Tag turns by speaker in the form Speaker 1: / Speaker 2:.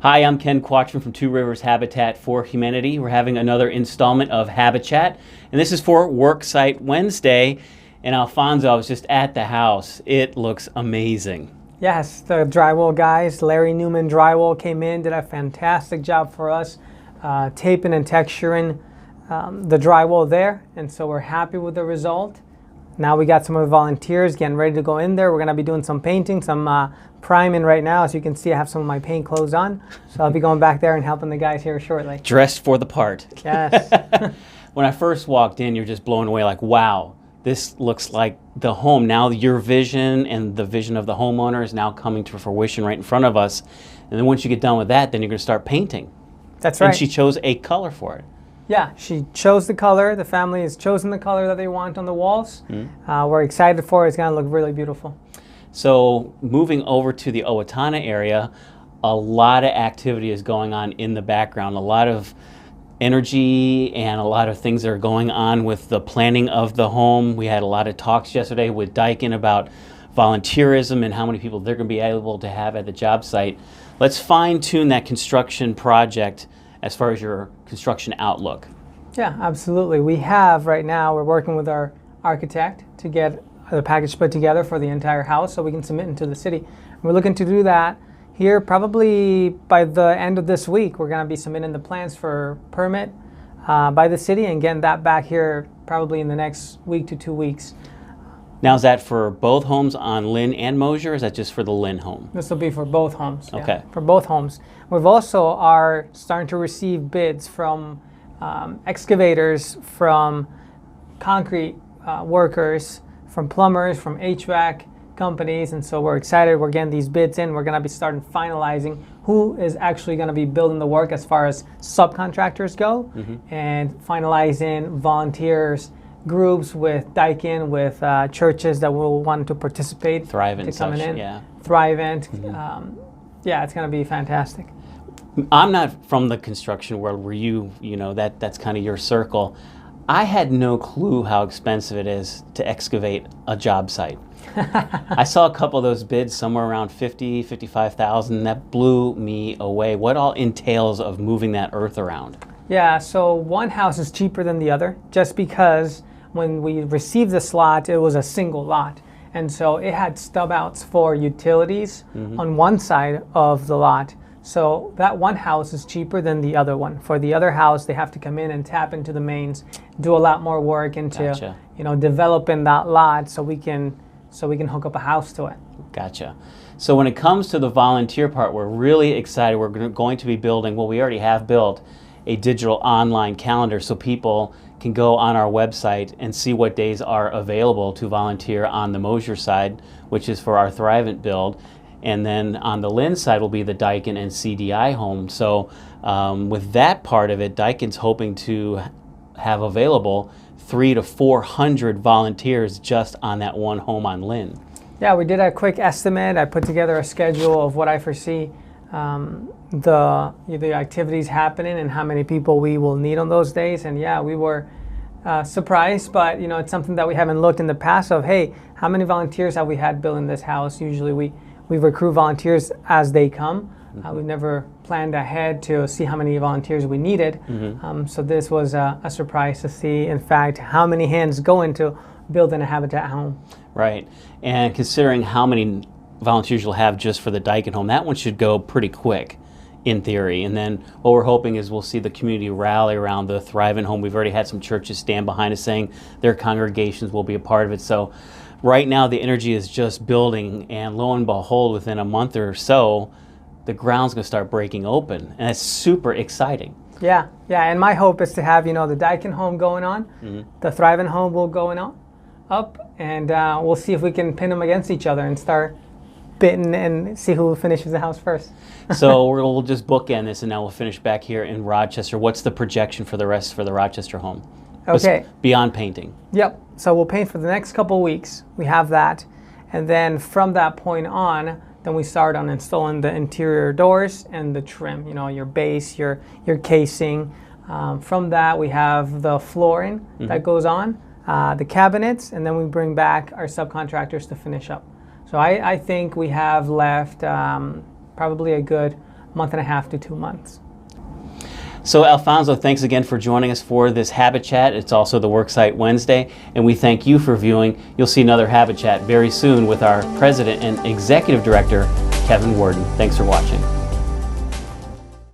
Speaker 1: Hi, I'm Ken Quatrin from Two Rivers Habitat for Humanity. We're having another installment of Habitat, and this is for Worksite Wednesday. And Alfonso, I was just at the house. It looks amazing.
Speaker 2: Yes, the drywall guys, Larry Newman Drywall, came in, did a fantastic job for us, taping and texturing the drywall there, and so we're happy with the result. Now we got some of the volunteers getting ready to go in there. We're going to be doing some painting, some priming right now. As you can see, I have some of my paint clothes on, so I'll be going back there and helping the guys here shortly.
Speaker 1: Dressed for the part.
Speaker 2: Yes.
Speaker 1: When I first walked in, you're just blown away, like, wow, this looks like the home. Now your vision and the vision of the homeowner is now coming to fruition right in front of us. And then once you get done with that, then you're going to start painting.
Speaker 2: That's right.
Speaker 1: And she chose a color for it.
Speaker 2: Yeah, she chose the color. The family has chosen the color that they want on the walls. We're excited for it. It's going to look really beautiful.
Speaker 1: So moving over to the Owatonna area, a lot of activity is going on in the background. A lot of energy and a lot of things that are going on with the planning of the home. We had a lot of talks yesterday with Daikin about volunteerism and how many people they're going to be able to have at the job site. Let's fine-tune that construction project as far as your construction outlook.
Speaker 2: Yeah, absolutely. We have right now, we're working with our architect to get the package put together for the entire house so we can submit into the city. We're looking to do that here probably by the end of this week. We're going to be submitting the plans for permit by the city and getting that back here probably in the next week to 2 weeks.
Speaker 1: Now, is that for both homes on Lynn and Mosier, or is that just for the Lynn home?
Speaker 2: This will be for both homes. Yeah,
Speaker 1: okay.
Speaker 2: For both homes. We've also are starting to receive bids from excavators, from concrete workers, from plumbers, from HVAC companies, and so we're excited. We're getting these bids in. We're going to be starting finalizing who is actually going to be building the work as far as subcontractors go, and finalizing volunteers, groups with Daikin, with churches that will want to participate.
Speaker 1: Thrivent
Speaker 2: to coming
Speaker 1: such,
Speaker 2: in.
Speaker 1: Yeah.
Speaker 2: Thrivent. Yeah, it's going to be fantastic.
Speaker 1: I'm not from the construction world where you know, that's kind of your circle. I had no clue how expensive it is to excavate a job site. I saw a couple of those bids somewhere around $50,000, $55,000. That blew me away. What all entails of moving that earth around?
Speaker 2: Yeah, so one house is cheaper than the other just because when we received this lot, it was a single lot. And so it had stub outs for utilities on one side of the lot. So that one house is cheaper than the other one. For the other house, they have to come in and tap into the mains, do a lot more work into developing that lot so we can hook up a house to it.
Speaker 1: Gotcha. So when it comes to the volunteer part, we're really excited. We're going to be building, well, we already have built a digital online calendar so people can go on our website and see what days are available to volunteer on the Mosier side, which is for our Thrivent build. And then on the Lynn side will be the Daikin and CDI home. So with that part of it, Daikin's hoping to have available 300 to 400 volunteers just on that one home on Lynn.
Speaker 2: Yeah, we did a quick estimate. I put together a schedule of what I foresee the activities happening and how many people we will need on those days. And yeah, we were surprised, but it's something that we haven't looked in the past of, hey, how many volunteers have we had building this house? Usually we recruit volunteers as they come. We've never planned ahead to see how many volunteers we needed. So this was a surprise to see, in fact, how many hands go into building a Habitat home.
Speaker 1: Right. And considering how many volunteers you'll have just for the Daikin home, that one should go pretty quick in theory. And then what we're hoping is we'll see the community rally around the Thrivent home. We've already had some churches stand behind us saying their congregations will be a part of it. So right now the energy is just building, and lo and behold, within a month or so, the ground's going to start breaking open, and it's super exciting.
Speaker 2: Yeah, and my hope is to have the Daikin home going on, the Thrivent home will go up, and we'll see if we can pin them against each other and start bidding and see who finishes the house first.
Speaker 1: So we'll just bookend this, and now we'll finish back here in Rochester. What's the projection for the rest for the Rochester home?
Speaker 2: Okay.
Speaker 1: Beyond painting.
Speaker 2: Yep. So we'll paint for the next couple of weeks. We have that, and then from that point on, then we start on installing the interior doors and the trim. Your base, your casing. From that, we have the flooring that goes on, the cabinets, and then we bring back our subcontractors to finish up. So I think we have left probably a good month and a half to 2 months.
Speaker 1: So Alfonso, thanks again for joining us for this Habit Chat. It's also the Worksite Wednesday, and we thank you for viewing. You'll see another Habit Chat very soon with our President and Executive Director, Kevin Worden. Thanks for watching.